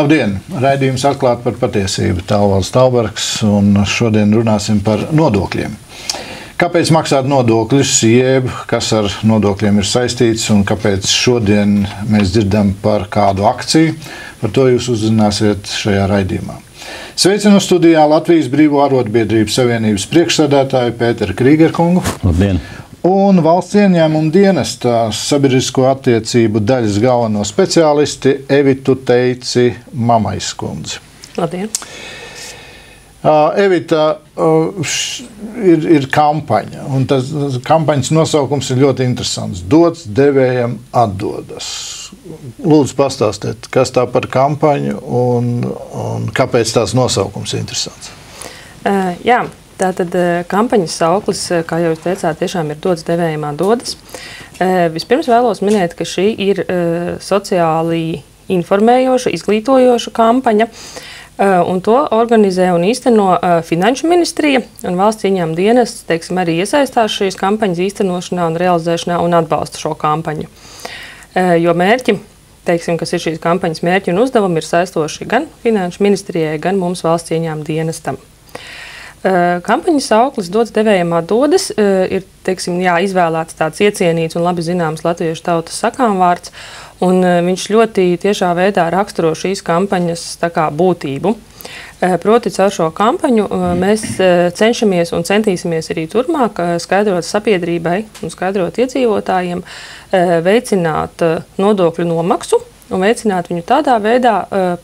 Labdien! Raidījums atklāt par patiesību. Tālvalds Talbergs, un šodien runāsim par nodokļiem. Kāpēc maksāt nodokļus, jeb kas ar nodokļiem ir saistīts, un kāpēc šodien mēs dzirdam par kādu akciju? Par to jūs uzzināsiet šajā raidījumā. Sveicinu studijā Latvijas Brīvo arotbiedrību savienības priekšsēdētāju Pēteru Krīgerkungu. Labdien! Un valsts ieņēmuma dienesta sabiedrisko attiecību daļas galveno speciālisti Evitu Teici Mamaizkundzi. Labdien! Evita, ir kampaņa, un tas kampaņas nosaukums ir ļoti interesants. Dots devējam atdodas. Lūdzu, pastāstiet, kas tā par kampaņu un kāpēc tās nosaukums ir interesants? Jā. Tātad kampaņas sauklis, kā jau jūs teicāt, tiešām ir dots devējiem atdodas. Vispirms vēlos minēt, ka šī ir sociāli informējoša, izglītojoša kampaņa, un to organizē un īsteno Finanšu ministrija, un valsts ieņēmuma dienests, teiksim, arī iesaistās šīs kampaņas īstenošanā un realizēšanā un atbalsta šo kampaņu. Jo mērķi, teiksim, kas ir šīs kampaņas mērķi un uzdevumi, ir saistoši gan Finanšu ministrijai, gan mums valsts ieņēmuma dienestam. Kampaņas sauklis dots devējiem atdodas ir, teiksim, izvēlēts tāds iecienīts un labi zināms latviešu tautas sakāmvārds, un viņš ļoti tiešā veidā raksturo šīs kampaņas būtību. Proti, caur šo kampaņu mēs cenšamies un centīsimies arī turpmāk skaidrot sabiedrībai un skaidrot iedzīvotājiem, veicināt nodokļu nomaksu, un veicināt viņu tādā veidā,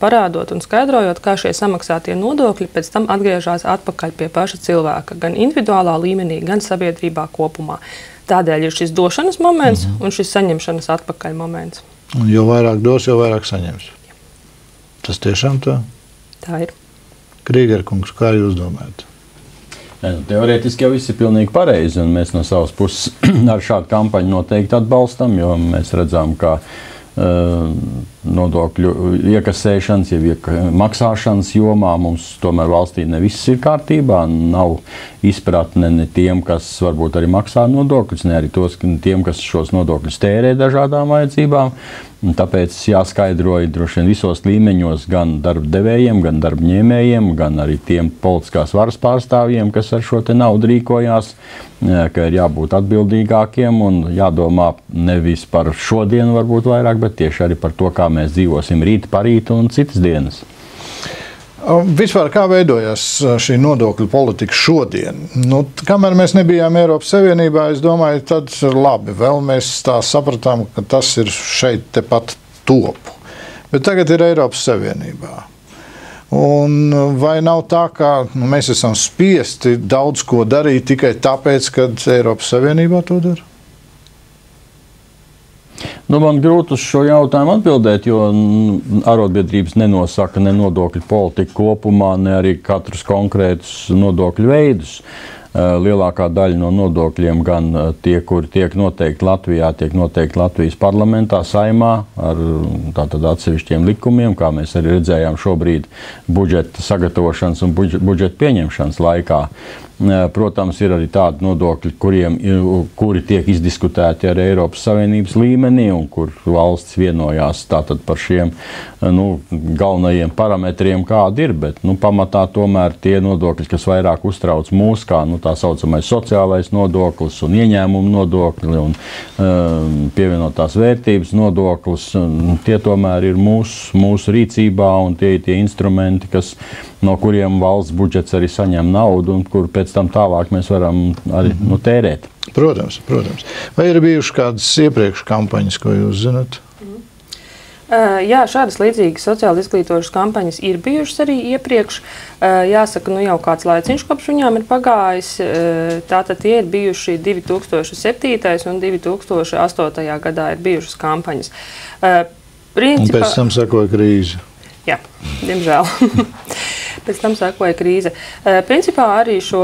parādot un skaidrojot, kā šie samaksātie nodokļi pēc tam atgriežas atpakaļ pie paša cilvēka, gan individuālā līmenī, gan sabiedrībā kopumā. Tādēļ ir šis došanas moments un šis saņemšanas atpakaļ moments. Un jo vairāk dos, jo vairāk saņems. Tas tiešām tā? Tā ir. Krīgerkungs, kā jūs domājat? Teorētiski jau viss ir pilnīgi pareizi, un mēs no savas puses ar šādu kampaņu noteikti atbalstam, jo mēs redzam, ka nodokļu iekasēšanas, maksāšanas jomā mums tomēr valstī ne viss ir kārtībā, nav izpratne ne tiem, kas varbūt arī maksā nodokļus, ne arī tiem, kas šos nodokļus tērē dažādām vajadzībām. Tāpēc jāskaidro droši vien visos līmeņos gan darba devējiem, gan darba ņēmējiem, gan arī tiem politiskās varas pārstāvjiem, kas ar šo te naudu rīkojās, ka ir jābūt atbildīgākiem un jādomā nevis par šodienu varbūt vairāk, bet tieši arī par to, kā mēs dzīvosim rīt, parīt un citas dienas. Vispār kā veidojās šī nodokļu politika šodien? Kamēr mēs nebijām Eiropas Savienībā, es domāju, tad ir labi. Vēl mēs tā sapratām, ka tas ir šeit tepat topu. Bet tagad ir Eiropas Savienībā. Un vai nav tā, ka mēs esam spiesti daudz ko darīt tikai tāpēc, ka Eiropas Savienībā to dara? Man grūti uz šo jautājumu atbildēt, jo arotbiedrības nenosaka ne nodokļu politiku kopumā, ne arī katrus konkrētus nodokļu veidus. Lielākā daļa no nodokļiem gan tie, kuri tiek noteikti Latvijā, tiek noteikti Latvijas parlamentā, saimā ar tātad atsevišķiem likumiem, kā mēs arī redzējām šobrīd budžeta sagatavošanas un budžeta pieņemšanas laikā. Protams, ir arī tādi nodokļi, kuri tiek izdiskutēti ar Eiropas Savienības līmenī un kur valsts vienojās tātad par šiem galvenajiem parametriem, kādi ir, bet pamatā tomēr tie nodokļi, kas vairāk uztrauc mūs, kā tā saucamais sociālais nodoklis un ieņēmumu nodokļi un pievienotās vērtības nodoklis, tie tomēr ir mūsu rīcībā un tie ir tie instrumenti, no kuriem valsts budžets arī saņem naudu un kur pēc tam tālāk mēs varam arī tērēt. Protams. Vai ir bijušas kādas iepriekš kampaņas, ko jūs zināt? Jā, šādas līdzīgas sociāli izglītošas kampaņas ir bijušas arī iepriekš. Jāsaka, jau kāds laiciņš kopš viņām ir pagājis. Tātad tie ir bijuši 2007. un 2008. gadā ir bijušas kampaņas. Un pēc tam sekoja krīze. Jā, diemžēl. pēc tam sekoja krīze. Principā arī šo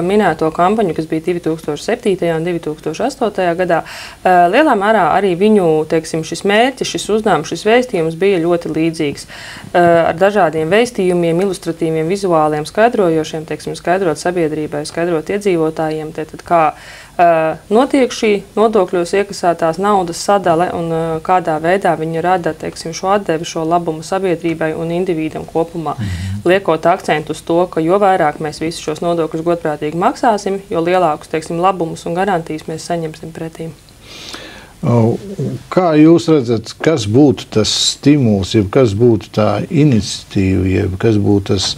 minēto kampaņu, kas bija 2007. un 2008. gadā, lielā mērā arī viņu, teiksim, šis mērķis, šis uzdevums, šis vēstījums bija ļoti līdzīgs. Ar dažādiem vēstījumiem, ilustratīviem, vizuāliem, skaidrojošiem, teiksim, skaidrot sabiedrībai, skaidrot iedzīvotājiem, tātad kā notiek šī nodokļos iekasētās naudas sadale un kādā veidā viņi rada, teiksim, šo atdevi, šo labumu sabiedrībai un individam kopumā. Liekot akcentu uz to, ka jo vairāk mēs visus šos nodokļus godprātīgi maksāsim, jo lielākus, teiksim, labumus un garantijas mēs saņemsim pretīm. Kā jūs redzat, kas būtu tas stimuls, jeb kas būtu tā iniciatīva, jeb kas būtu tas,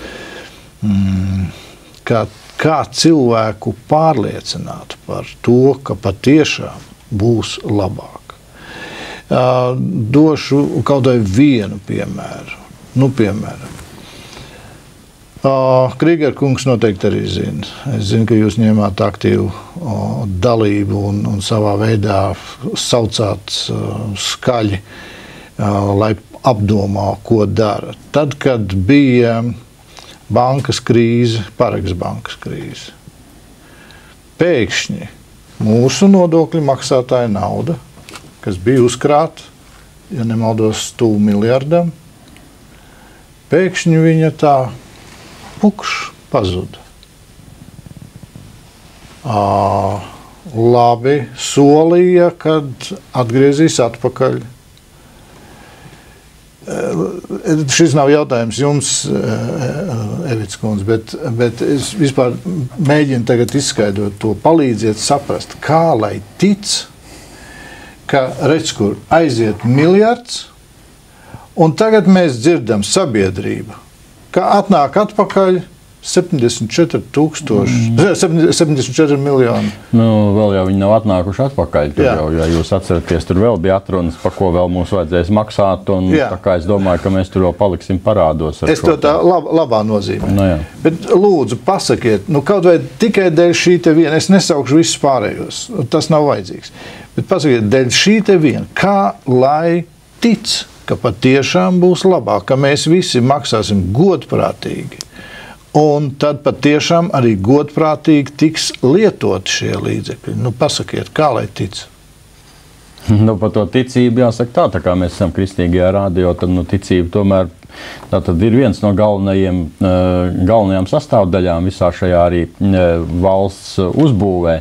kā cilvēku pārliecināt par to, ka patiešām būs labāk? Došu kaut vai vienu piemēru. Piemēram, Krīger kungs noteikti arī zina. Es zinu, ka jūs ņēmāt aktīvu dalību un savā veidā saucāt skaļi, lai apdomā, ko dara. Tad, kad bija bankas krīze, Pareks bankas krīze, pēkšņi mūsu nodokļu maksātāja nauda, kas bija uzkrāta, ja nemaldos, 100 miljardam, pēkšņi viņa tā pazuda. Labi solīja, kad atgriezīs atpakaļ. Šis nav jautājums jums, Evits kundze, bet es vispār mēģinu tagad izskaidrot to, palīdziet saprast, kā lai tic, ka redz, kur aiziet miljards, un tagad mēs dzirdam sabiedrību, ka atnāk atpakaļ 74 miljoni. Vēl jau viņi nav atnākuši atpakaļ. Jau, ja jūs atceraties, tur vēl bija atrunas, pa ko vēl mums vajadzēs maksāt, un tā kā es domāju, ka mēs tur vēl paliksim parādos. Es to tā labā nozīmē. Bet lūdzu, pasakiet, kaut vai tikai dēļ šī te viena, es nesaukšu visus pārējos, tas nav vajadzīgs, bet pasakiet, dēļ šī te viena, kā lai tic, ka patiešām būs labāk, ka mēs visi maksāsim godprātīgi. Un tad patiešām arī godprātīgi tiks lietot šie līdzekļi. Pasakiet, kā lai tic? Par to ticību jāsaka tā kā mēs esam kristīgajā radio, tad ticība tomēr tātad ir viens no galvenajām sastāvdaļām visā šajā arī valsts uzbūvē.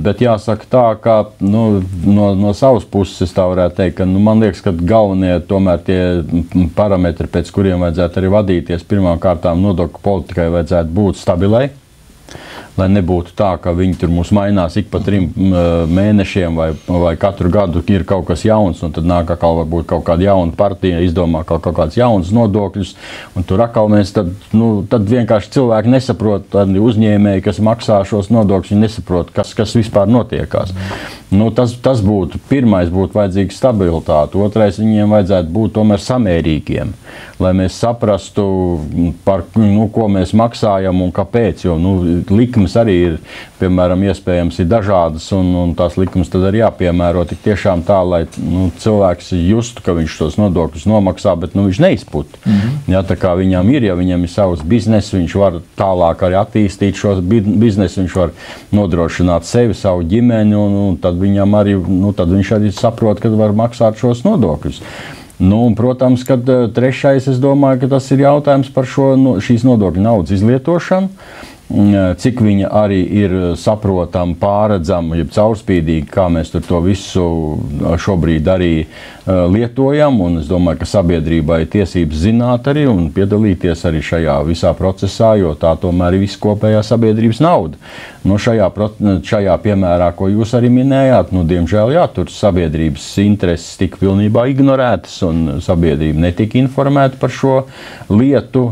Bet jāsaka tā, ka no savas puses es tā varētu teikt, ka man liekas, ka galvenie tomēr tie parametri, pēc kuriem vajadzētu arī vadīties, pirmām kārtām nodokļu politikai vajadzētu būt stabilai, lai nebūtu tā, ka viņi tur mūs mainās ik pa 3 mēnešiem vai katru gadu ir kaut kas jauns, un tad nāk atkal varbūt kaut kāda jauna partija, izdomā kaut kāds jauns nodokļus, un tur atkal mēs tad vienkārši cilvēki nesaprot, tādi uzņēmēji, kas maksā šos nodokļus, viņi nesaprot, kas vispār notiekās. Tas būtu, pirmais būtu vajadzīga stabilitāte, otrais viņiem vajadzētu būt tomēr samērīgiem, lai mēs saprastu, par ko mēs maksājam un kāpēc, jo likmes arī ir, piemēram, iespējams ir dažādas, un tās likmes tad arī jāpiemēro tik tiešām tā, lai cilvēks justu, ka viņš tos nodokļus nomaksā, bet viņš neizput. Ja, tā kā viņam ir, ja viņam ir savs biznes, viņš var tālāk arī attīstīt šos biznesu, viņš var nodrošināt sevi, savu ģimeni, un tad viņam arī, tad viņš arī saprot, ka var maksāt šos nodokļus. Protams, ka trešais, es domāju, ka tas ir jautājums par šīs nodokļu naudas izlietošanu, cik viņa arī ir saprotama, pārredzama, jeb caurspīdīga, kā mēs to visu šobrīd arī lietojam, un es domāju, ka sabiedrībai ir tiesības zināt arī un piedalīties arī šajā visā procesā, jo tā tomēr ir viskopējā sabiedrības nauda. Šajā piemērā, ko jūs arī minējāt, diemžēl, tur sabiedrības intereses tika pilnībā ignorētas, un sabiedrība netika informēta par šo lietu.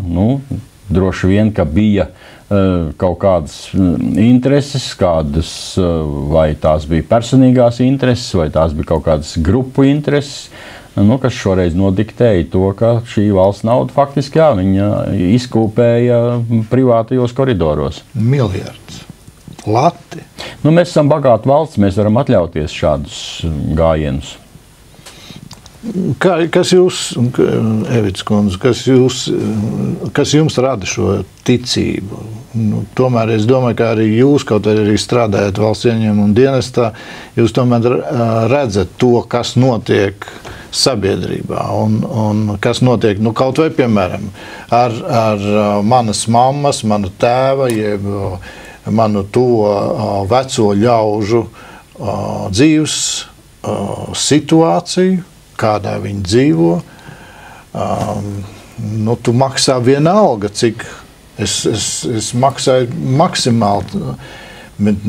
Droši vien, ka bija kaut kādas intereses, vai tās bija personīgās intereses, vai tās bija kaut kādas grupu intereses, kas šoreiz nodiktēja to, ka šī valsts nauda faktiski viņa izkūpēja privātajos koridoros. Miljards. Lati. Mēs esam bagāta valsts, mēs varam atļauties šādus gājienus. Kas jūs, Evits kundze, kas jums rada šo ticību? Tomēr es domāju, ka arī jūs, kaut arī strādājat valsts ieņēmuma dienestā, jūs tomēr redzat to, kas notiek sabiedrībā un kas notiek, kaut vai, piemēram, ar manas mammas, manu tēva, jeb manu to veco ļaužu dzīves situāciju, kādā viņi dzīvo. Tu maksā vienalga, cik es maksāju maksimāli. Bet,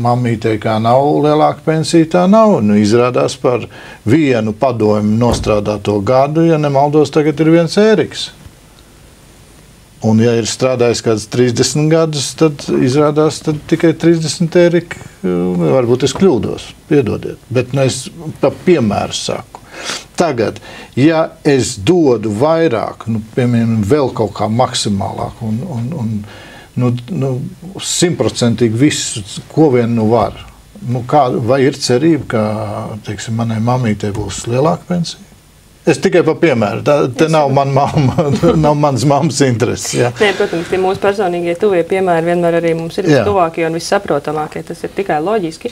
mammītei kā nav lielāka pensija, tā nav. Izrādās par vienu padomu nostrādāto gadu, ja nemaldos, tagad ir viens Ēriks. Un, ja ir strādājis kāds 30 gadus, tad izrādās tikai 30 Ēriki. Varbūt es kļūdos, piedodiet. Bet es pa piemēru saku. Tagad, ja es dodu vairāk, piemēram, vēl kaut kā maksimālāk un 100% visu, ko vien var. Vai ir cerība, ka, teiksim, manai mammītei būs lielāka pensija? Es tikai pa piemēru. Te nav mana mamma, nav mans mammas intereses. Ja? Nē, protams, tie mūsu personīgie tuvie piemēri vienmēr arī mums ir tuvākie un vissaprotamākie. Tas ir tikai loģiski.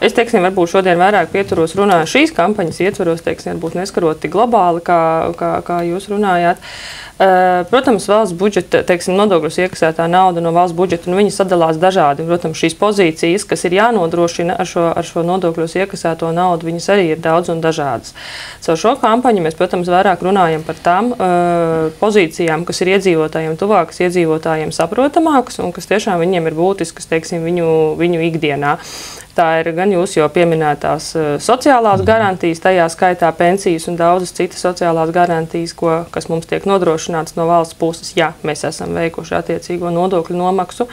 Es, teiksim, varbūt šodien vairāk pieturos runāju šīs kampaņas ietvaros, teiksim, varbūt neskarot tik globāli, kā jūs runājāt. Protams, valsts budžeta, teiksim, nodokļus iekasētā nauda no valsts budžeta, un viņi sadalās dažādi. Protams, šīs pozīcijas, kas ir jānodrošina ar šo nodokļus iekasēto naudu, viņas arī ir daudz un dažādas. Caur šo kampaņu mēs, protams, vairāk runājam par tām pozīcijām, kas ir iedzīvotājiem tuvākas, iedzīvotājiem saprotamākas un kas tiešām viņiem ir būtiskas, teiksim, viņu ikdienā. Tā ir gan jūs jau pieminētās sociālās garantijas, tajā skaitā pensijas un daudzas citas sociālās garantijas, kas mums tiek nodrošinātas no valsts puses, ja mēs esam veikuši attiecīgo nodokļu nomaksu.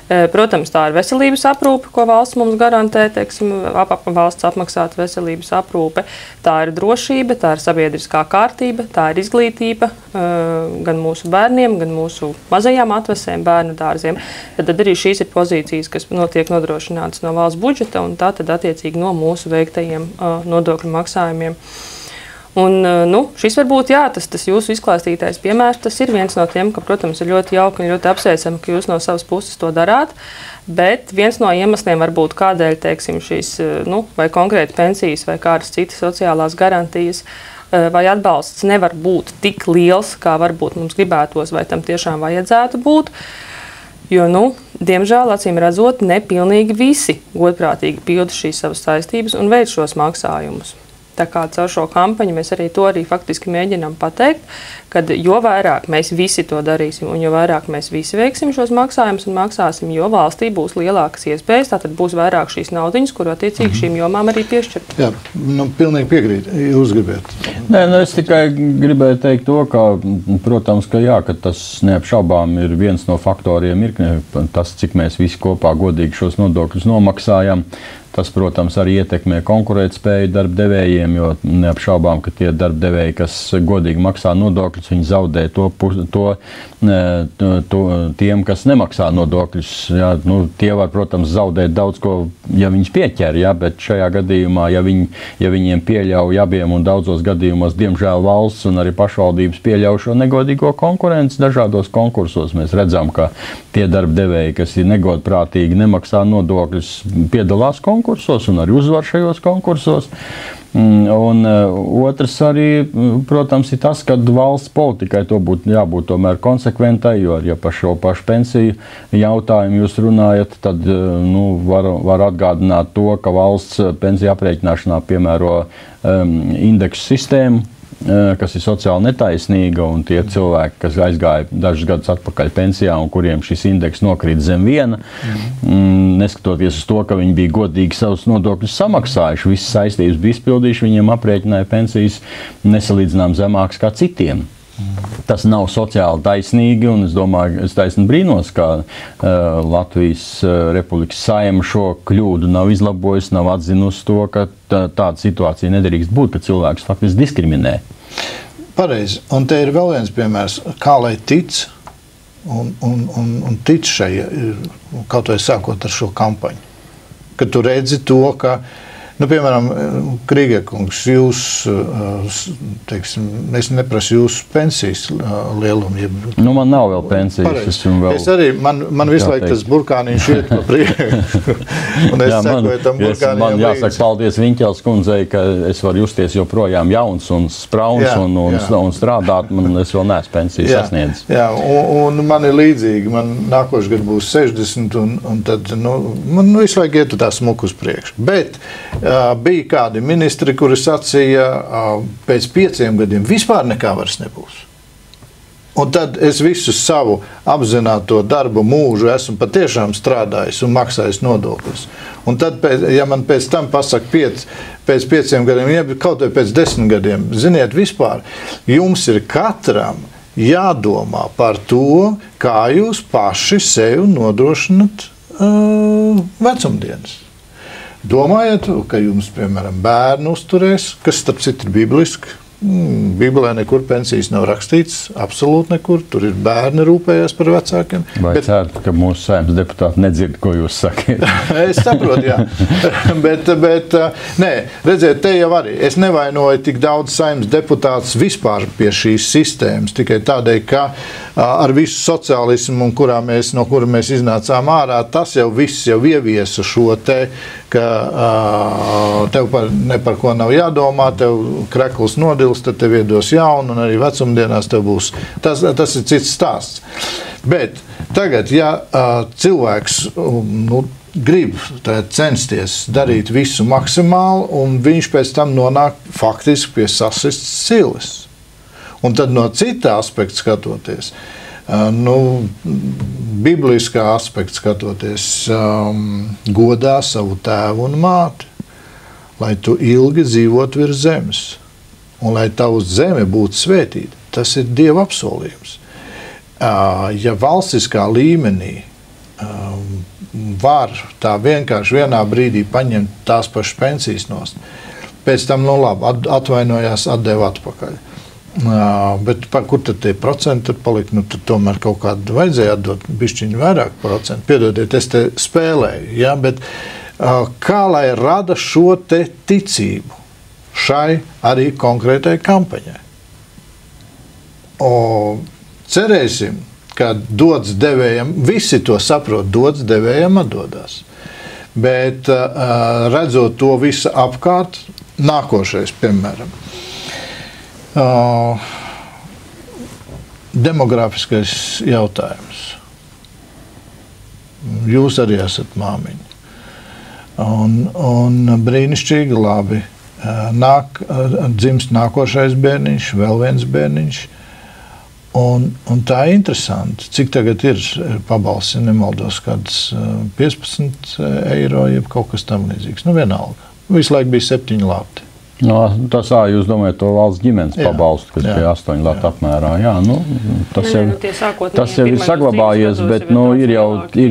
Protams, tā ir veselības aprūpe, ko valsts mums garantē, teiksim, valsts apmaksāta veselības aprūpe. Tā ir drošība, tā ir sabiedriskā kārtība, tā ir izglītība gan mūsu bērniem, gan mūsu mazajām atvesēm, bērnu dārziem. Tad arī šīs ir pozīcijas, kas tiek nodrošinātas no valsts budžeta un tā tad attiecīgi no mūsu veiktajiem nodokļu maksājumiem. Un, šis varbūt, tas jūsu izklāstītais piemērs, tas ir viens no tiem, ka, protams, ir ļoti jauki un ļoti apsveicami, ka jūs no savas puses to darāt, bet viens no iemesliem varbūt kādēļ, teiksim, šīs, vai konkrēti pensijas vai kādas citas sociālās garantijas vai atbalsts nevar būt tik liels, kā varbūt mums gribētos, vai tam tiešām vajadzētu būt. Jo, diemžēl, acīm redzot, nepilnīgi visi godprātīgi pilda šīs savas saistības un veic šos maksājumus. Tā kā caur šo kampaņu mēs arī to faktiski mēģinām pateikt, kad jo vairāk mēs visi to darīsim un jo vairāk mēs visi veiksim šos maksājumus un maksāsim, jo valstī būs lielākas iespējas, tātad būs vairāk šīs naudiņas, kur attiecīgi šīm jomām arī piešķirt. Jā, pilnīgi piekrīt. Jūs gribēt? Nē, es tikai gribēju teikt to, ka, protams, ka tas neapšaubām ir viens no faktoriem, tas, cik mēs visi kopā godīgi šos nodokļus nomaksājam. Tas, protams, arī ietekmē konkurētspēju darbdevējiem, jo neapšaubām, ka tie darbdevēji, kas godīgi maksā nodokļus, viņi zaudē tiem, kas nemaksā nodokļus. Jā, tie var, protams, zaudēt daudz ko, ja viņus pieķer, jā, bet šajā gadījumā, ja viņiem pieļauj abiem un daudzos gadījumos, diemžēl valsts un arī pašvaldības pieļauj šo negodīgo konkurenci dažādos konkursos, mēs redzam, ka tie darbdevēji, kas ir negodprātīgi, nemaksā nodokļus, piedalās konkursos un arī uzvar šajos konkursos. Un otrs arī, protams, ir tas, ka valsts politikai to būtu jābūt tomēr konsekventai, jo, ja par šo pašu pensiju jautājumu jūs runājat, tad var atgādināt to, ka valsts pensiju aprēķināšanā piemēro indeksu sistēmu, kas ir sociāli netaisnīga, un tie cilvēki, kas aizgāja dažus gadus atpakaļ pensijā un kuriem šis indeks nokrīt zem 1, neskatoties uz to, ka viņi bija godīgi savus nodokļus samaksājuši, visas saistības bija izpildījuši, viņiem aprēķināja pensijas nesalīdzinām zemākas kā citiem. Tas nav sociāli taisnīgi, un es domāju, es taisni brīnos, ka Latvijas Republikas Saeima šo kļūdu nav izlabojusi, nav atzinusi to, ka tāda situācija nedrīkst būt, ka cilvēks faktiski diskriminē. Pareizi. Un te ir vēl viens piemērs, kā lai tic un tic šai, kaut vai sākot ar šo kampaņu. Kad tu redzi to, ka Piemēram, Krīgerkungs, jūs, teiksim, es neprasu jūsu pensijas lielumu. Man nav vēl pensijas. Es arī, man visu laiku tas burkāniņš iet pa priekšu. Un es sekoju tam burkāniņam man jāsaka paldies Viņķels kundzei, ka es varu justies joprojām jauns un sprauns un strādāt. Es vēl neesmu pensijas sasniedzis. Jā, un man ir līdzīgi. Man nākošais gads būs 60, un tad man visu laiku iet tā smuku uz priekšu. Bet bija kādi ministri, kuri sacīja, pēc 5 gadiem vispār nekā vairs nebūs. Un tad es visu savu apzināto darbu mūžu esmu patiešām strādājis un maksājis nodokļus. Un tad, ja man pēc tam pasaka pēc 5 gadiem, ja kaut vai pēc 10 gadiem, ziniet, vispār jums ir katram jādomā par to, kā jūs paši sev nodrošināt vecumdienas. Domājiet, ka jums, piemēram, bērnu uzturēs, kas starp citu ir bibliski. Bībelē nekur pensijas nav rakstīts, absolūti nekur. Tur ir bērni rūpējās par vecākiem. Vai ceru, ka mūsu saimnes deputāti nedzird, ko jūs sakiet? Es saprotu, jā. bet nē, redziet, te jau arī. Es nevainoju tik daudz saimnes deputātus vispār pie šīs sistēmas, tikai tādēļ, ka ar visu sociālismu, no kura mēs iznācām ārā, tas jau viss jau ieviesa šo te, ka tev ne par ko nav jādomā, tev krekls nodils, tad tev iedos jaunu, un arī vecumdienās tev būs. Tas ir cits stāsts. Bet tagad, ja cilvēks grib censties darīt visu maksimāli, un viņš pēc tam nonāk faktiski pie sasistas silas. Un tad no cita aspekta skatoties, bibliskā aspekta skatoties, godā savu tēvu un māti, lai tu ilgi dzīvot virs zemes, un lai tavu zeme būtu svētīta. Tas ir Dieva apsolījums. Ja valstiskā līmenī var tā vienkārši vienā brīdī paņemt tās pašas pensijas nost, pēc tam, labi, atvainojās, atdeva atpakaļ. Bet kur tad tie procenti palikt? Tad tomēr kaut kādu vajadzēja atdot bišķiņu vairāk procentu. Piedodiet, es te spēlēju, ja? Bet kā lai rada šo te ticību šai arī konkrētai kampaņai? Cerēsim, ka dots devējam, visi to saprot, dots devējam atdodās. Bet redzot to visu apkārt, nākošais, piemēram, demografiskais jautājums. Jūs arī esat māmiņa. Un brīnišķīgi labi. Dzimst nākošais bērniņš, vēl viens bērniņš. Un tā ir interesanti. Cik tagad ir pabalsti, nemaldos, kāds 15 eiro, jeb kaut kas tam līdzīgs. Vienalga. Visu laiku bija 7 lati. Tas jūs domājat to valsts ģimenes pabalstu, kas pie 8 latu apmērā. Jā, tas jau ir saglabājies, bet ir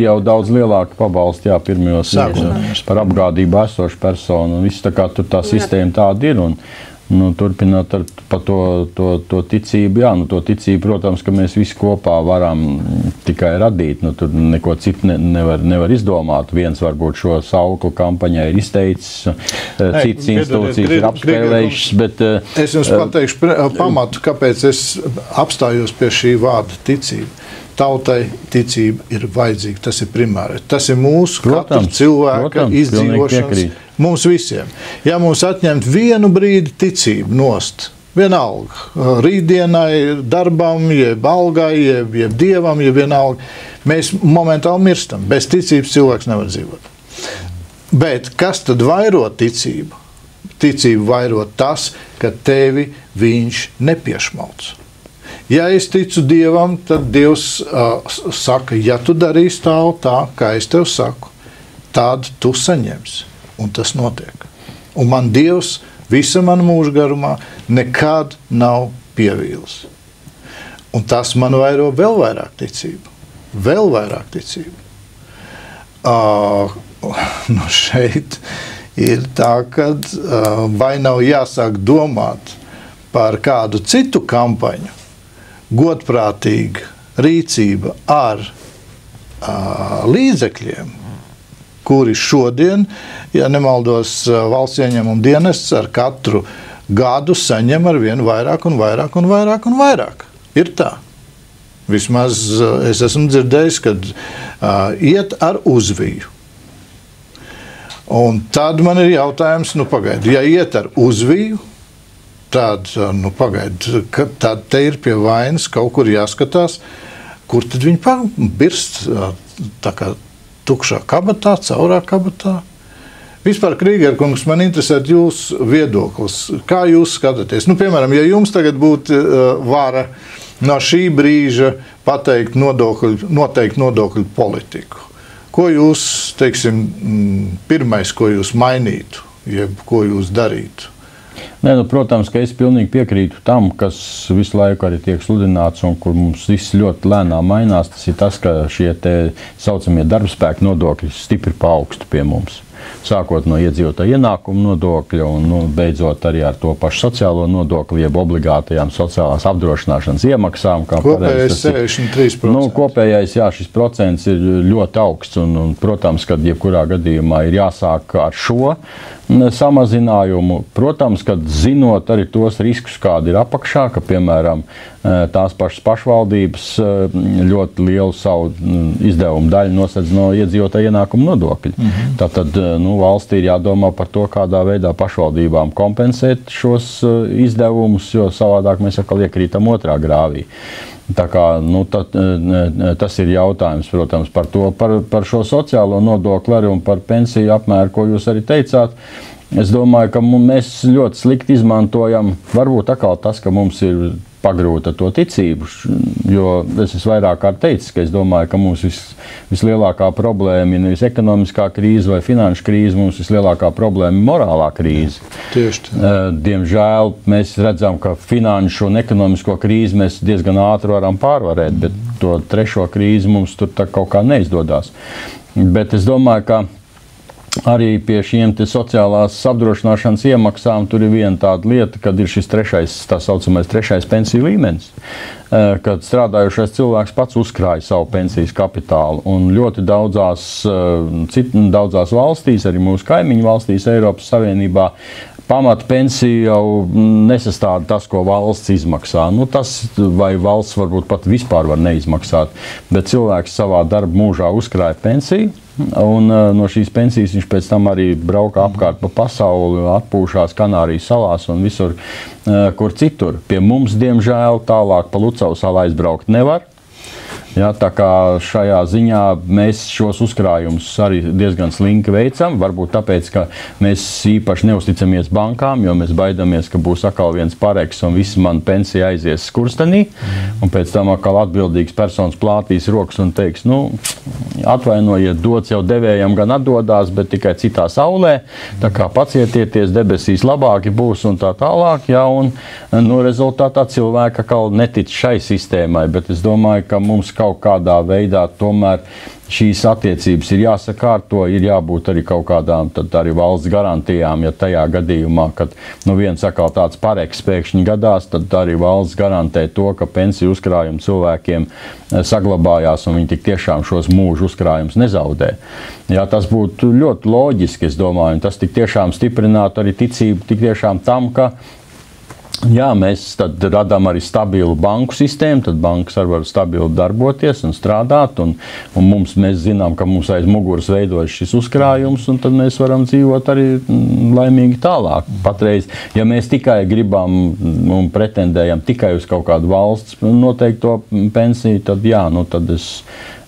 jau daudz lielāka pabalsta pirmajos par apgādību esošu personu. Viss tā kā tur tā sistēma tāda ir. Turpināt par to ticību. To ticību, protams, ka mēs visi kopā varam tikai radīt. Tur neko citu nevar izdomāt. Viens varbūt šo sauklu kampaņai ir izteicis, citas institūcijas ir apspēlējušas. Es jums pateikšu pamatu, kāpēc es apstājos pie šī vārda ticība. Tautai ticība ir vajadzīga, tas ir primāri. Tas ir mūsu katra cilvēka izdzīvošanas, mums visiem. Ja mums atņemt vienu brīdi ticību nost, vienalga, rītdienai, darbam, jeb algai, jeb dievam, jeb vienalga, mēs momentāli mirstam. Bez ticības cilvēks nevar dzīvot. Bet kas tad vairo ticību? Ticību vairo tas, ka tevi viņš nepiešmalc. Ja es ticu Dievam, tad Dievs saka, ja tu darīsi tā, kā es tev saku, tad tu saņemsi. Un tas notiek. Un man Dievs visa mana mūža garumā nekad nav pievīlis. Un tas man vairo vēl vairāk ticību. Vēl vairāk ticību. Šeit ir tā, ka vai nav jāsāk domāt par kādu citu kampaņu, godprātīga rīcība ar līdzekļiem, kuri šodien, ja nemaldos, valsts ieņēmuma dienests ar katru gadu saņem ar vien vairāk un vairāk un vairāk un vairāk. Ir tā. Vismaz es esmu dzirdējis, kad iet ar uzviju. Un tad man ir jautājums, pagaidi, ja iet ar uzviju, tad, tad te ir pie vainas kaut kur jāskatās, kur tad viņi birst tā kā tukšā kabatā, caurā kabatā. Vispār, Krīgerkungs, man interesē jūsu viedoklis. Kā jūs skatāties? Piemēram, ja jums tagad būtu vara no šī brīža pateikt noteikti nodokļu politiku, ko jūs, teiksim, pirmais, ko jūs mainītu, jeb ko jūs darītu? Protams, ka es pilnīgi piekrītu tam, kas visu laiku arī tiek sludināts un kur mums viss ļoti lēnām mainās. Tas ir tas, ka šie te saucamie darbspēka nodokļi stipri paaugstu pie mums. Sākot no iedzīvotāja ienākuma nodokļa un beidzot arī ar to pašu sociālo nodokli, jeb obligātajām sociālās apdrošināšanas iemaksām. Kopējais 63%. Kopējais, jā, šis procents ir ļoti augsts un protams, ka jebkurā gadījumā ir jāsāk ar šo samazinājumu. Protams, kad zinot arī tos riskus, kādi ir apakšā, ka, piemēram, tās pašas pašvaldības ļoti lielu savu izdevumu daļu nosedz no iedzīvotāja ienākuma nodokļa. Tātad valstī ir jādomā par to, kādā veidā pašvaldībām kompensēt šos izdevumus, jo savādāk mēs atkal iekrītam otrā grāvī. Tā kā, tas ir jautājums, protams, par to, par šo sociālo nodokli arī un par pensiju apmēru, ko jūs arī teicāt. Es domāju, ka mēs ļoti slikti izmantojam, varbūt atkal tas, ka mums ir pagrūta to ticību, jo es esmu vairāk kārt teicis, ka es domāju, ka mums vislielākā problēma ir nevis ekonomiskā krīze vai finanšu krīze, mums vislielākā problēma ir morālā krīze. Tieši tā. Diemžēl mēs redzam, ka finanšu un ekonomisko krīzi mēs diezgan ātri varam pārvarēt, bet to trešo krīzi mums tur tā kaut kā neizdodas. Bet es domāju, ka arī pie šiem sociālās apdrošināšanas iemaksām tur ir viena tāda lieta, kad ir šis tā saucamais trešais pensiju līmenis, kad strādājušais cilvēks pats uzkrāja savu pensijas kapitālu. Un ļoti daudzās valstīs, arī mūsu kaimiņu valstīs Eiropas Savienībā, pamata pensija jau nesastāda tas, ko valsts izmaksā. Tas vai valsts varbūt pat vispār var neizmaksāt, bet cilvēks savā darba mūžā uzkrāja pensiju, un no šīs pensijas viņš pēc tam arī brauka apkārt pa pasauli, atpūšās Kanārijas salās un visur, kur citur. Pie mums, diemžēl, tālāk pa Lucau salu aizbraukt nevar. Ja, tā kā šajā ziņā mēs šos uzkrājumus arī diezgan slinki veicam, varbūt tāpēc, ka mēs īpaši neusticamies bankām, jo mēs baidamies, ka būs atkal viens pareks un visa mana pensija aizies skurstenī, un pēc tam atkal atbildīgs personas plātīs rokas un teiks, atvainojiet, dots jau devējam gan atdodās, bet tikai citā saulē, tā kā pacietieties, debesīs labāki būs un tā tālāk, ja, un rezultātā cilvēka atkal netic šai sistēmai, bet es domāju, ka mums kaut kādā veidā tomēr šīs attiecības ir jāsakārto, ir jābūt arī kaut kādām tad arī valsts garantijām, ja tajā gadījumā, kad viens atkal tāds pareks pēkšņi gadās, tad arī valsts garantē to, ka pensiju uzkrājumi cilvēkiem saglabājās un viņi tik tiešām šos mūžu uzkrājumus nezaudē. Jā, tas būtu ļoti loģiski, es domāju, un tas tik tiešām stiprinātu arī ticību tik tiešām tam, ka jā, mēs tad radām arī stabilu banku sistēmu, tad bankas arī var stabili darboties un strādāt, un mēs zinām, ka mums aiz muguras veidojas šis uzkrājums, un tad mēs varam dzīvot arī laimīgi tālāk. Patreiz, ja mēs tikai gribam un pretendējam tikai uz kaut kādu valsts noteikto pensiju, tad jā, tad es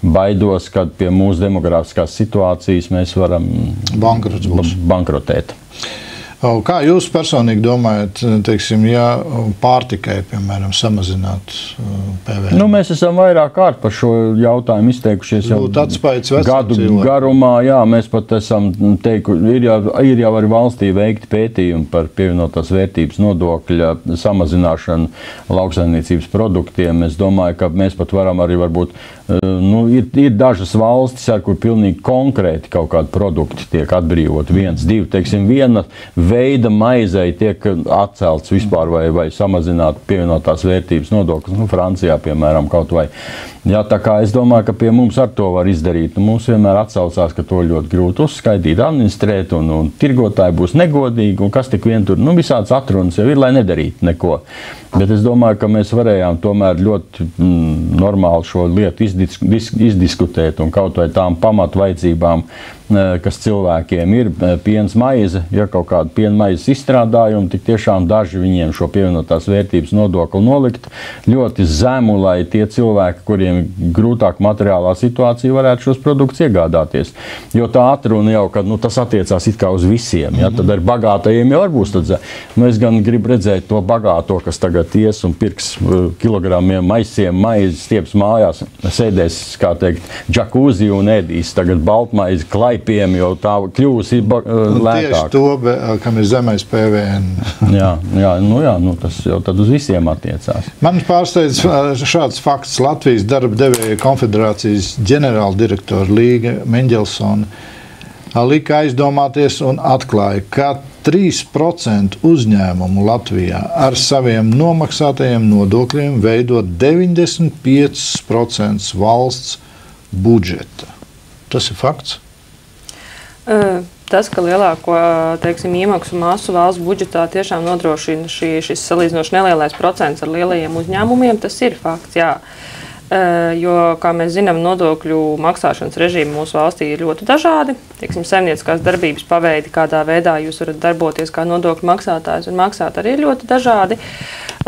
baidos, ka pie mūsu demografiskās situācijas mēs varam bankrotēt. Kā jūs personīgi domājat, teiksim, ja pārtikai, piemēram, samazināt PVN? Mēs esam vairāk kārt par šo jautājumu izteikušies jau gadu garumā. Jā, mēs pat esam teikuši, ir jau arī valstī veikti pētījumi par pievienotās vērtības nodokļa samazināšanu lauksaimniecības produktiem. Es domāju, ka mēs pat varam arī varbūt Ir dažas valstis, ar kur pilnīgi konkrēti kaut kādi produkti tiek atbrīvot. 1, 2, teiksim, viena veida maizei tiek atcelts vispār vai samazināt pievienotās vērtības nodoklis. Francijā, piemēram, kaut vai. Jā, tā kā es domāju, ka pie mums ar to var izdarīt. Mums vienmēr atsaucās, ka to ļoti grūti uzskaitīt, administrēt, un tirgotāji būs negodīgi, un kas tik vien tur, visāds atrunas jau ir, lai nedarītu neko. Bet es domāju, ka mēs varējām tomēr ļoti normāli šo lietu izdiskutēt un kaut vai tām pamatvajadzībām, kas cilvēkiem ir piens maize, ja kaut kāda piena maizes izstrādājumi, tik tiešām daži viņiem šo pievienotās vērtības nodokli nolikt ļoti zemu, lai tie cilvēki, kuriem grūtāk materiālā situācija, varētu šos produktus iegādāties. Jo tā atruna jau, ka tas attiecās it kā uz visiem, ja? Tad ar bagātajiem jau var būs tad. Es gan gribu redzēt to bagāto, kas tagad ies un pirks kilogramiem maisiem maizes, stieps mājās, sēdēs, kā teikt, džakūzi un ēdīs tagad baltmaizi klaipiem, jo tā kļūsi lētāk. Tieši to, kam ir zemais PVN. jā, tas jau tad uz visiem attiecās. Man pārsteidz šāds fakts. Latvijas darba devēja konfederācijas ģenerāldirektora Līga Meņģelsona lika aizdomāties un atklāja, ka 3% uzņēmumu Latvijā ar saviem nomaksātajiem nodokļiem veido 95% valsts budžeta. Tas ir fakts? Tas, ka lielāko, teiksim, iemaksu masu valsts budžetā tiešām nodrošina šis salīdzinoši nelielais procents ar lielajiem uzņēmumiem, tas ir fakts, jā. Jo, kā mēs zinām, nodokļu maksāšanas režīmi mūsu valstī ir ļoti dažādi. Teiksim, saimnieciskās darbības paveidi, kādā veidā jūs varat darboties kā nodokļu maksātājs un maksāt, arī ir ļoti dažādi.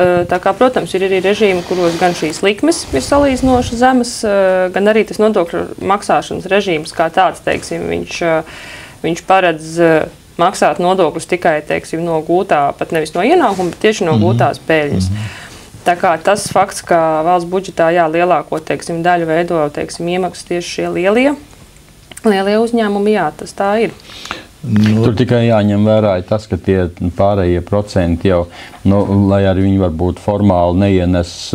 Tā kā, protams, ir arī režīmi, kuros gan šīs likmes ir salīdzinoši zemas, gan arī tas nodokļu maksāšanas režīms kā tāds, teiksim, viņš paredz maksāt nodokļus tikai, teiksim, no gūtā, pat nevis no ienākuma, bet tieši no gūtās peļņas. Tā kā tas fakts, ka valsts budžetā lielāko, teiksim, daļu veido, teiksim, iemaksas tieši šie lielie uzņēmumi, tas tā ir. Tur tikai jāņem vērā tas, ka tie pārējie procenti jau, lai arī viņi varbūt formāli neienes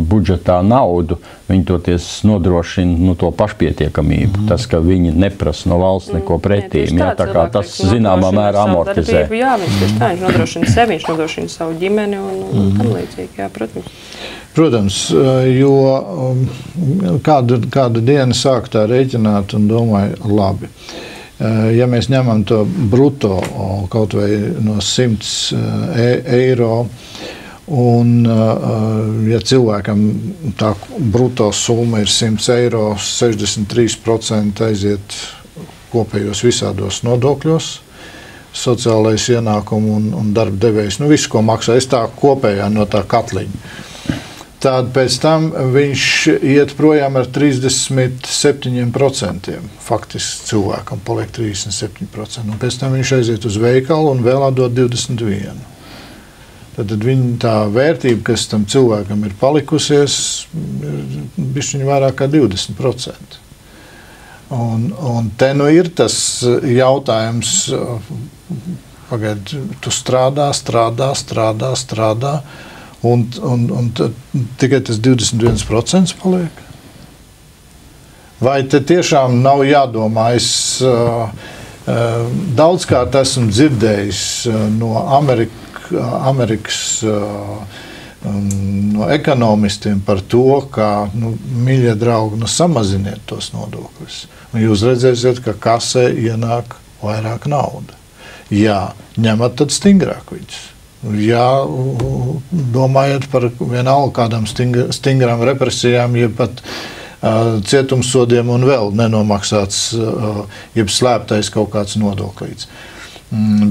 budžetā naudu, viņi toties nodrošina to pašpietiekamību. Tas, ka viņi neprasa no valsts neko pretīm. Tā kā tas zināmā mērā amortizē. Jā, viņš nodrošina sevi, viņš nodrošina savu ģimeni un tam līdzīgi, protams. Protams, jo kādu dienu sāk tā rēķināt un domāju, labi. Ja mēs ņemam to bruto kaut vai no 100 eiro, un ja cilvēkam tā bruto summa ir 100 eiro, 63% aiziet kopējos visādos nodokļos, sociālais ienākumu un darba devējs, visu, ko maksā, es tā kopējā no tā katliņa. Tad pēc tam viņš iet projām ar 37%. Faktiski cilvēkam paliek 37%. Un pēc tam viņš aiziet uz veikalu un vēl atdod 21%. Tad viņa tā vērtība, kas tam cilvēkam ir palikusies, ir bišķiņ vairāk kā 20%. Un te ir tas jautājums, pagaid, tu strādā, un tikai tas 21% paliek? Vai te tiešām nav jādomā? Es daudzkārt esmu dzirdējis no Amerikas no ekonomistiem par to, ka, mīļie draugi, samaziniet tos nodokļus. Un jūs redzēsiet, ka kasē ienāk vairāk nauda. Jā, ņemat tad stingrāk viņus. Ja domājat par vienalga kādām stingrām represijām, jeb pat cietumsodiem un vēl nenomaksāts, jeb slēptais kaut kāds nodoklīts.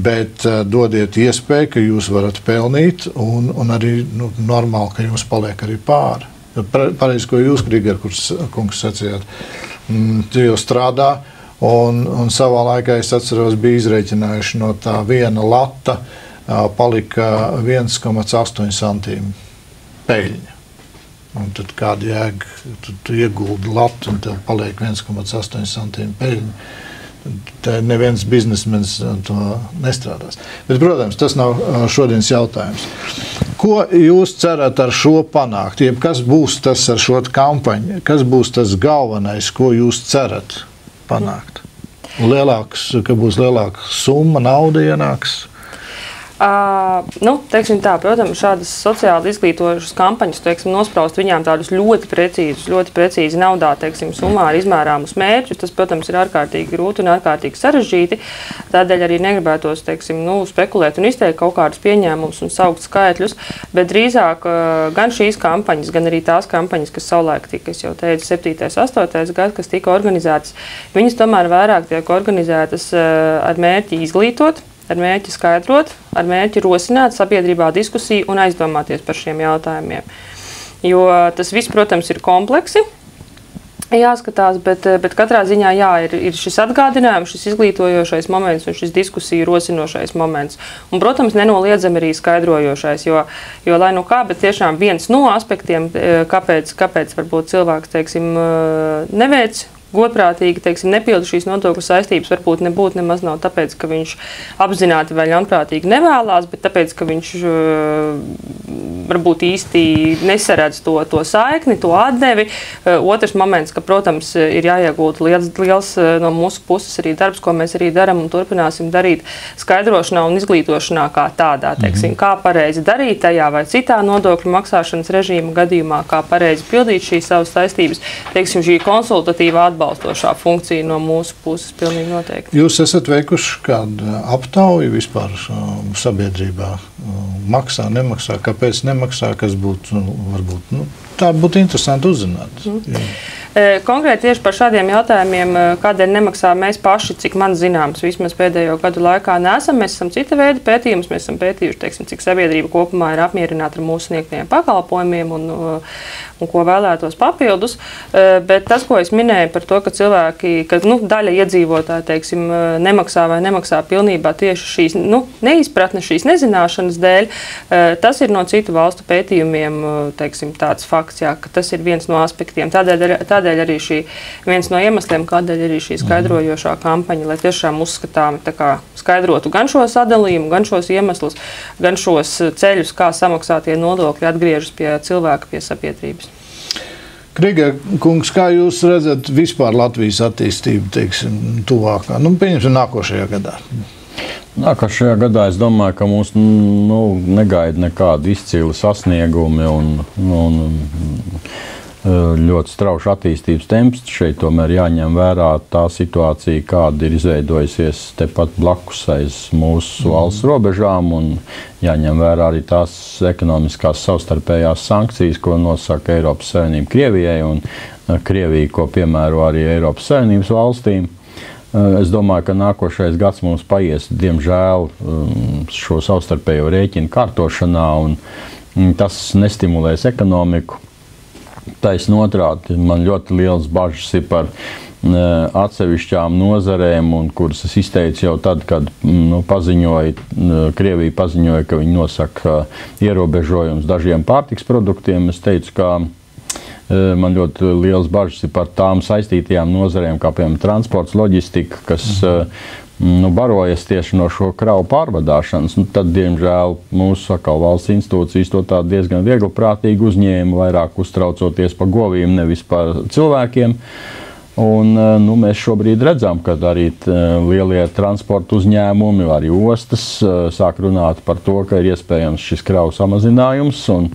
Bet dodiet iespēju, ka jūs varat pelnīt un arī normāli, ka jums paliek arī pāri. Pareizi, ko jūs, Grigor kungs, sacījāt, tu jau strādā un savā laikā, es atceros, bija izreķinājuši no tā viena lata, palika 1,8 centīmi peļņa. Un tad kāda jēga, tu ieguldi latu un tev paliek 1,8 centīmi peļņa. Te neviens biznesmenis to nestrādās. Bet, protams, tas nav šodienas jautājums. Ko jūs cerat ar šo panākt? Jeb kas būs tas ar šo kampaņu? Kas būs tas galvenais, ko jūs cerat panākt? Ka būs lielāka summa, nauda ienāks? Teiksim tā, protams, šādas sociāli izglītojušas kampaņas, teiksim, nospraust viņām tādus ļoti precīzi naudā, teiksim, summā ar izmērāmus mērķus. Tas, protams, ir ārkārtīgi grūti un ārkārtīgi sarežģīti. Tādēļ arī negribētos, teiksim, spekulēt un izteikt kaut kādus pieņēmumus un saukt skaitļus, bet drīzāk gan šīs kampaņas, gan arī tās kampaņas, kas savulaik tika, es jau teicu, 7. 8. gads, kas tika organizētas, viņas tomēr vairāk tiek organizētas ar mērķi izglītot, ar mērķi skaidrot, ar mērķi rosināt sabiedrībā diskusiju un aizdomāties par šiem jautājumiem. Jo tas viss, protams, ir kompleksi, jāskatās, bet katrā ziņā ir šis atgādinājums, šis izglītojošais moments un šis diskusiju rosinošais moments. Un, protams, nenoliedzami arī skaidrojošais, jo lai nu kā, bet tiešām viens no aspektiem, kāpēc varbūt cilvēks, teiksim, neveic godprātīgi, teiksim, nepilda šīs nodokļu saistības, varbūt nemaz nav tāpēc, ka viņš apzināti vai ļaunprātīgi nevēlās, bet tāpēc, ka viņš varbūt īsti nesaredz to saikni, to atdevi. Otrs moments, ka, protams, ir jāiegūta liels no mūsu puses arī darbs, ko mēs arī daram un turpināsim darīt skaidrošanā un izglītošanā kā tādā, teiksim, kā pareizi darīt tajā vai citā nodokļu maksāšanas režīma gadījumā, kā pareizi pildīt šīs savas saistības, teiksim, šī konsultatīvā atbalstošā funkcija no mūsu puses pilnīgi noteikti. Jūs esat veikuši kādu aptauju vispār sabiedrībā? Maksā, nemaksā, kāpēc nemaksā, kas būtu, varbūt, tā būtu interesanti uzzināt. Konkrēti tieši par šādiem jautājumiem, kādēļ nemaksā mēs paši, cik man zināms, vismaz pēdējo gadu laikā neesam. Mēs esam cita veida pētījumus, mēs esam pētījuši, teiksim, cik sabiedrība kopumā ir apmierināta ar mūsu sniegtajiem pakalpojumiem un ko vēlētos papildus. Bet tas, ko es minēju par to, ka cilvēki, daļa iedzīvotāji, teiksim, nemaksā vai nemaksā pilnībā tieši šīs neizpratnes, šīs nezināšanas dēļ, tas ir no citu valstu pētījumiem, teiksim, tāds fakts, ka tas ir viens no aspektiem. Tādēļ arī viens no iemesliem, kādēļ arī šī skaidrojošā kampaņa, lai tiešām uzskatāmi skaidrotu gan šo sadalījumu, gan šos iemeslus, gan šos ceļus, kā samaksātie nodokļi atgriežas pie cilvēka, pie sabiedrības. Krīger kungs, kā jūs redzat vispār Latvijas attīstību, teiksim, tuvākā, pieņemsim nākošajā gadā? Nākošajā gadā es domāju, ka mūs negaida nekādi izcili sasniegumi un ļoti strauši attīstības temps. Šeit tomēr jāņem vērā tā situācija, kāda ir izveidojusies tepat blakus aiz mūsu valsts robežām, un jāņem vērā arī tās ekonomiskās savstarpējās sankcijas, ko nosaka Eiropas Savienība Krievijai, un Krievija, ko piemēro arī Eiropas Savienības valstīm. Es domāju, ka nākošais gads mums paies, diemžēl, šo savstarpējo rēķinu kārtošanā, un tas nestimulēs ekonomiku. Taisn otrādi, man ļoti liels bažas ir par atsevišķām nozarēm, un kuras es izteicu jau tad, kad Krievija paziņoja, ka viņi nosaka ierobežojums dažiem pārtiks produktiem. Es teicu, ka man ļoti liels bažas ir par tām saistītajām nozarēm, kā piemēram transports, loģistika, kas barojas tieši no šo kravu pārvadāšanas. Tad, diemžēl, mūsu valsts institūcijas to tā diezgan viegliprātīgi uzņēma, vairāk uztraucoties par govīm, nevis par cilvēkiem. Un, mēs šobrīd redzam, ka arī lielie transporta uzņēmumi, arī ostas sāk runāt par to, ka ir iespējams šis kravu samazinājums un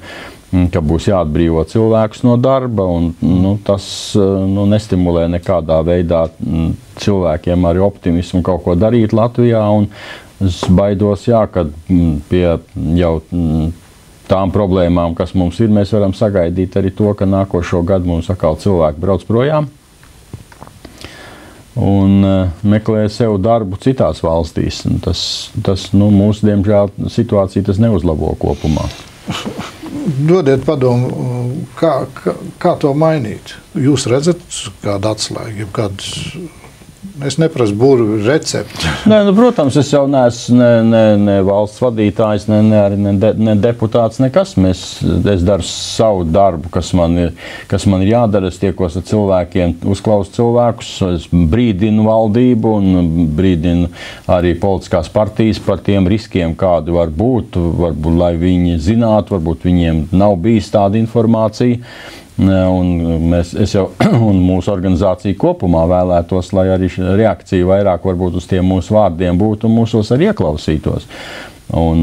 ka būs jāatbrīvo cilvēkus no darba, un tas nestimulē nekādā veidā cilvēkiem arī optimismu kaut ko darīt Latvijā, un es baidos, ka pie jau tām problēmām, kas mums ir, mēs varam sagaidīt arī to, ka nākošo gadu mums atkal cilvēki brauc projām un meklē sev darbu citās valstīs. Tas mūsu, diemžēl, situācija tas neuzlabo kopumā. Dodiet padomu, kā to mainīt? Jūs redzat kādu atslēgu, kādu Es neprasu burvju recepti. Nē, protams, es jau neesmu ne valsts vadītājs, ne deputāts, nekas. Es daru savu darbu, kas man ir jādara. Es tiekos ar cilvēkiem, uzklausu cilvēkus, es brīdinu valdību un brīdinu arī politiskās partijas par tiem riskiem, kādi var būt, varbūt, lai viņi zinātu, varbūt viņiem nav bijis tāda informācija. Un un mūsu organizācija kopumā vēlētos, lai arī reakcija vairāk varbūt uz tiem mūsu vārdiem būtu un mūsos arī ieklausītos. Un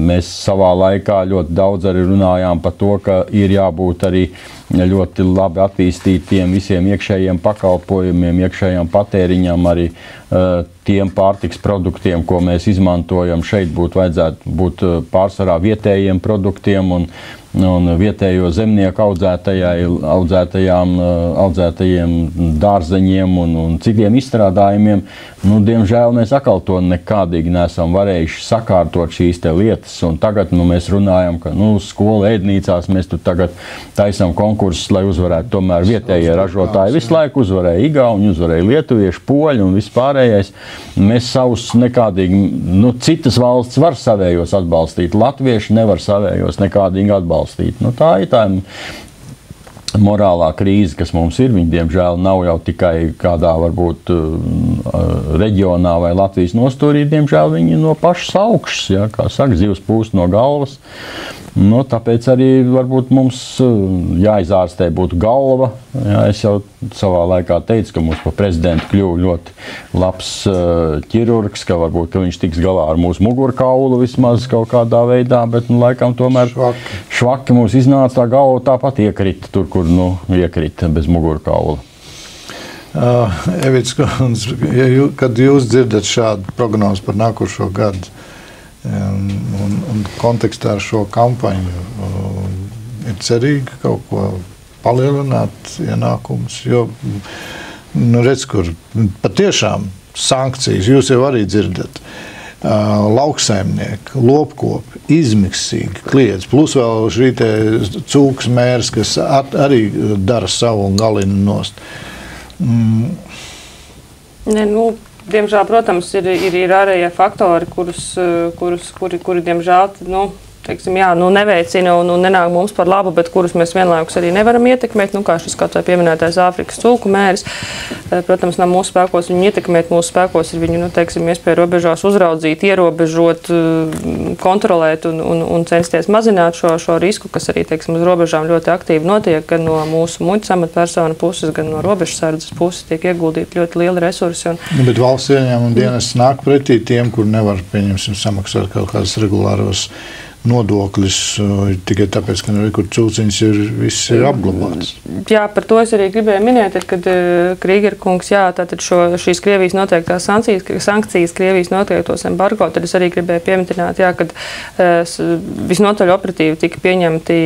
mēs savā laikā ļoti daudz arī runājām par to, ka ir jābūt arī ļoti labi attīstītiem visiem iekšējiem pakalpojumiem, iekšējām patēriņam, arī tiem pārtiks produktiem, ko mēs izmantojam. Šeit vajadzētu būt pārsvarā vietējiem produktiem un vietējo zemnieku audzētajiem dārzeņiem un citiem izstrādājumiem. Diemžēl mēs atkal to nekādīgi neesam varējuši sakārtot šīs te lietas. Un tagad mēs runājam, ka skolu ēdnīcās mēs tur tagad taisam konkursus, lai uzvarētu tomēr vietējie ražotāji. Visu laiku uzvarēja Igauni, uzvarēja lietuvieši, poļi un vispārējais. Mēs savus nekādīgi, citas valsts var savējos atbalstīt, latvieši nevar savējos nekādīgi atbalstīt. Tā ir tā morālā krīze, kas mums ir. Viņi, diemžēl, nav jau tikai kādā, varbūt, reģionā vai Latvijas nostūrī. Diemžēl viņi no pašas augšas, ja, kā saka, zivs pūst no galvas. Tāpēc arī varbūt mums jāizārstē būtu galva. Jā, es jau savā laikā teicu, ka mums par prezidentu kļuva ļoti labs ķirurgs, ka varbūt ka viņš tiks galā ar mūsu mugurkaulu vismaz kaut kādā veidā, bet laikam tomēr švaki mums iznāca, tā galva tāpat iekrita tur, kur iekrita bez mugurkaula. Evits kundze, kad jūs dzirdat šādu prognozi par nākošo gadu, un kontekstā ar šo kampaņu ir cerīgi kaut ko palielināt ienākumus, jo, redz, kur patiešām sankcijas, jūs jau arī dzirdat, lauksaimnieki, lopkopi, izmiksīgi kliedz, plus vēl šī te cūkas mērs, kas arī dara savu un galina nost. Diemžēl, protams, ir ārējie faktori, kuri diemžēl, neveicina un nenāk mums par labu, bet kurus mēs vienlaikus arī nevaram ietekmēt. Kā šis kaut vai pieminētais Āfrikas cūku mēris, protams, nav mūsu spēkos viņu ietekmēt. Mūsu spēkos ir viņu, iespēja robežās uzraudzīt, ierobežot, kontrolēt un censties mazināt šo risku, kas arī, uz robežām ļoti aktīvi notiek, gan no mūsu muitas amatpersonu puses, gan no robežsardzes puses tiek ieguldīti ļoti lieli resursi. Bet valsts ieņēmuma dienests nāk pretī tiem, kur nevar, pieņemsim, samaksāt kaut kādus regulāros nodokļus tikai tāpēc, ka kur cūciņas viss ir apglabāts. Jā, par to es arī gribēju minēt, kad Krīger kungs, tātad šīs Krievijas noteiktās sankcijas, Krievijas noteiktos embargo, tad es arī gribēju pieminēt, kad visnotaļ operatīvi tika pieņemti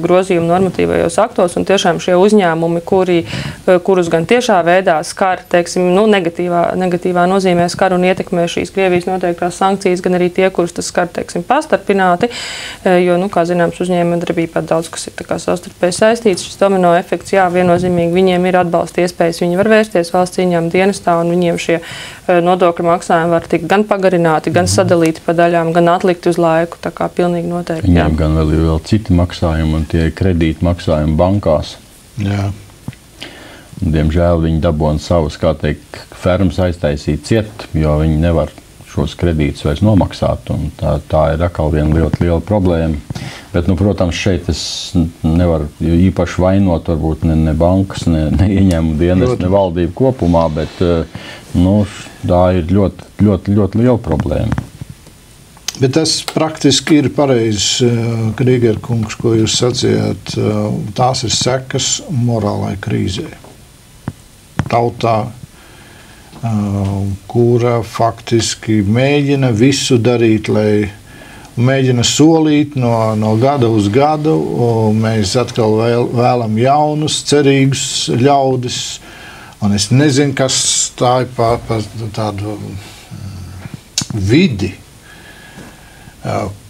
grozījumi normatīvajos aktos, un tiešām šie uzņēmumi, kurus gan tiešā veidā skar, negatīvā nozīmē skar un ietekmē šīs Krievijas noteiktās sankcijas, gan arī tie, kurus tas skar, pastarpināti, jo, kā zināms, uzņēmuma darbībā daudz, kas ir savstarpēji saistīts. Šis domino efekts, viennozīmīgi viņiem ir atbalsta iespējas, viņi var vērsties valsts ieņēmuma dienestā, un viņiem šie nodokļu maksājumi var tikt gan pagarināti, gan sadalīti pa daļām, gan atlikt uz laiku, tā kā pilnīgi noteikti. Viņiem gan vēl ir citi maksājumi, un tie kredīti maksājumi bankās. Jā. Diemžēl viņi dabūna savus, kā teikt, fermas aiztaisīt ciet, jo viņi nevar šos kredītus vairs nomaksāt, un tā ir atkal viena ļoti liela problēma. Bet, protams, šeit es nevaru īpaši vainot, varbūt ne bankas, ne ieņēmuma dienestu, ne valdību kopumā, bet tā ir ļoti, ļoti, ļoti liela problēma. Bet tas praktiski ir pareizi, Krīger kungs, ko jūs sacījāt, tās ir sekas morālai krīzē. Tautā, kura faktiski mēģina visu darīt, lai mēģina solīt no gada uz gadu. Mēs atkal vēlam jaunus, cerīgus ļaudis. Un es nezinu, kas tā ir par tādu vidi,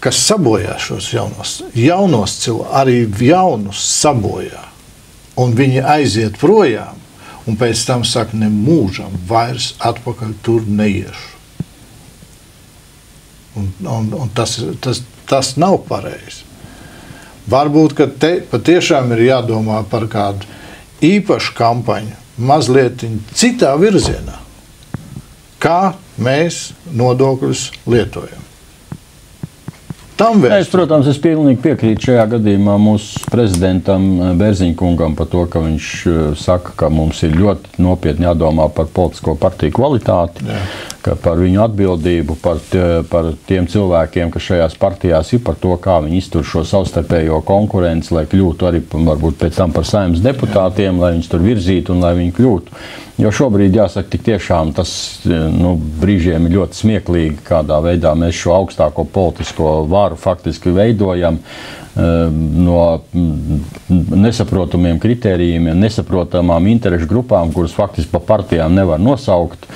kas sabojā šos jaunos cilvēkus, arī jaunus sabojā. Un viņi aiziet projām. un pēc tam saka, ne mūžam vairs atpakaļ tur neiešu. Un tas nav pareizi. Varbūt, ka te patiešām ir jādomā par kādu īpašu kampaņu, mazliet citā virzienā, kā mēs nodokļus lietojam. Protams, es pilnīgi piekrītu šajā gadījumā mūsu prezidentam Bērziņkungam par to, ka viņš saka, ka mums ir ļoti nopietni jādomā par politisko partiju kvalitāti, ka par viņu atbildību, par tiem cilvēkiem, kas šajās partijās ir, par to, kā viņi iztur šo savstarpējo konkurenci, lai kļūtu arī varbūt pēc tam par Saeimas deputātiem, lai viņus tur virzītu un lai viņi kļūtu. Jo šobrīd, jāsaka, tik tiešām tas brīžiem ir ļoti smieklīgi, kādā veidā mēs šo augstāko politisko varu faktiski veidojam no nesaprotamiem kritērijiem, nesaprotamām interešu grupām, kuras faktiski pa partijām nevar nosaukt,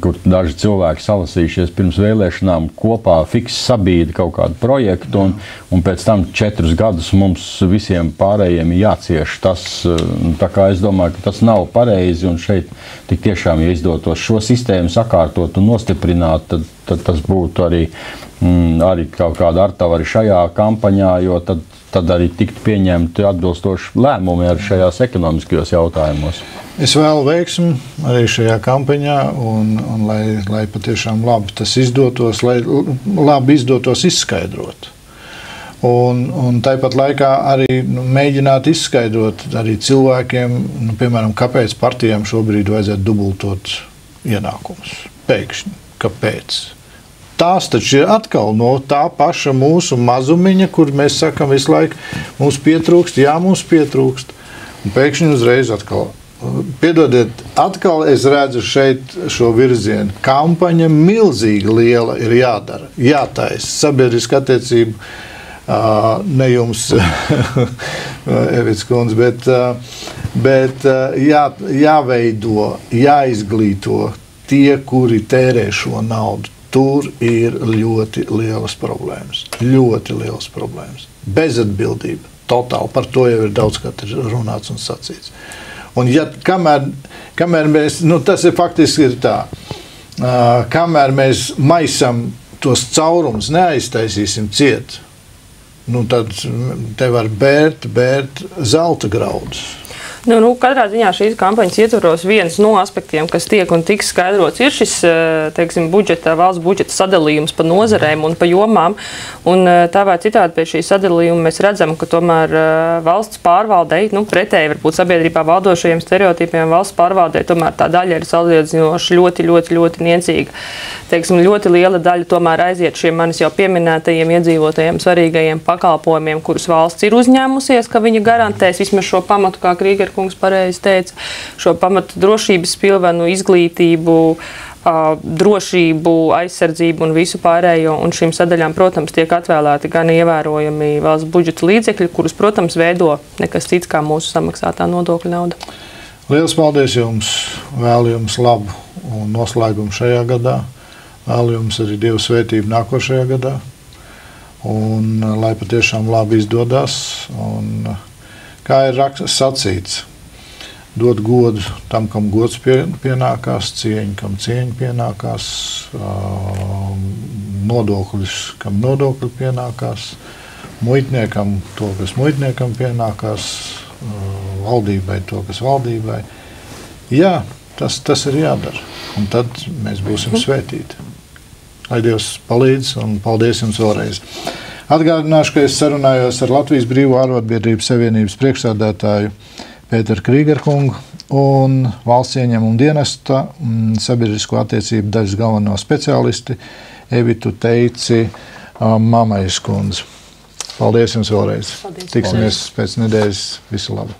kur daži cilvēki salasījušies pirms vēlēšanām kopā fiksi sabīda kaut kādu projektu, un pēc tam 4 gadus mums visiem pārējiem ir jācieš tas. Tā kā es domāju, ka tas nav pareizi, un šeit tik tiešām, ja izdotos šo sistēmu sakārtot un nostiprināt, tad tas būtu arī kaut kāda artava arī šajā kampaņā, jo tad arī tiktu pieņemti atbilstoši lēmumi arī šajās ekonomiskajos jautājumos. Es vēlu veiksmi arī šajā kampaņā, un lai patiešām labi tas izdotos, lai labi izdotos izskaidrot. Un tāpat laikā arī mēģināt izskaidrot arī cilvēkiem, piemēram, kāpēc partijām šobrīd vajadzētu dubultot ienākumus. Pēkšņi. Kāpēc? Tās taču ir atkal no tā paša mūsu mazumiņa, kur mēs sakam visu laiku, mums pietrūkst, mums pietrūkst. Un pēkšņi uzreiz atkal. Piedodiet, atkal es redzu šeit šo virzienu. Kampaņa milzīgi liela ir jādara, jātaisa sabiedriska attiecība, ne jums, Evits kundze, bet jāveido, jāizglīto tie, kuri tērē šo naudu. Tur ir ļoti lielas problēmas. Ļoti lielas problēmas. Bezatbildība. Totāli. Par to jau ir daudzkārt runāts un sacīts. Un kamēr mēs, tas ir faktiski ir tā, kamēr mēs maisam tos caurumus, neaiztaisīsim ciet, tad te var bērt zelta graudus. Katrā ziņā šīs kampaņas ietvaros viens no aspektiem, kas tiek un tiks skaidrots, ir šis, teiksim, valsts budžeta sadalījums pa nozarēm un pa jomām. Un tā vai citādi pie šī sadalījuma mēs redzam, ka tomēr valsts pārvaldei, pretēji varbūt sabiedrībā valdošajiem stereotipiem, valsts pārvaldei tomēr tā daļa ir salīdzinoši ļoti niecīga. Teiksim, ļoti liela daļa tomēr aiziet šiem manis jau pieminētajiem iedzīvotajiem svarīgajiem pakalpojumiem, kurus valsts ir uzņēmusies, ka viņa garantēs vismaz šo pamatu, kā Krīgerkungs pareizi teica, šo pamatu drošības pilvenu, izglītību, drošību, aizsardzību un visu pārējo. Un šīm sadaļām, protams, tiek atvēlēti gan ievērojami valsts budžeta līdzekļi, kurus, protams, veido nekas cits kā mūsu samaksātā nodokļu nauda. Lielas paldies jums! Vēlu jums labu un noslēgumu šajā gadā. Vēlu jums arī Dieva svētību nākošajā gadā. Un lai patiešām labi izdodas. Un, kā ir sacīts, dot godu tam, kam gods pienākās, cieņu, kam cieņa pienākās, nodokļus, kam nodokļi pienākās, muitniekam to, kas muitniekam pienākās, valdībai to, kas valdībai. Jā, tas ir jādara, un tad mēs būsim svētīti. Lai Dievs palīdz, un paldies jums vēlreiz. Atgādināšu, ka es sarunājos ar Latvijas Brīvo arotbiedrību savienības priekšsēdētāju Pēteru Krīgerkungu un valsts ieņēmuma dienesta sabiedrisko attiecību daļas galveno speciālisti Evitu Teici Mamais kundzi. Paldies jums vēlreiz. Paldies. Tiksimies pēc nedēļas. Visu labu.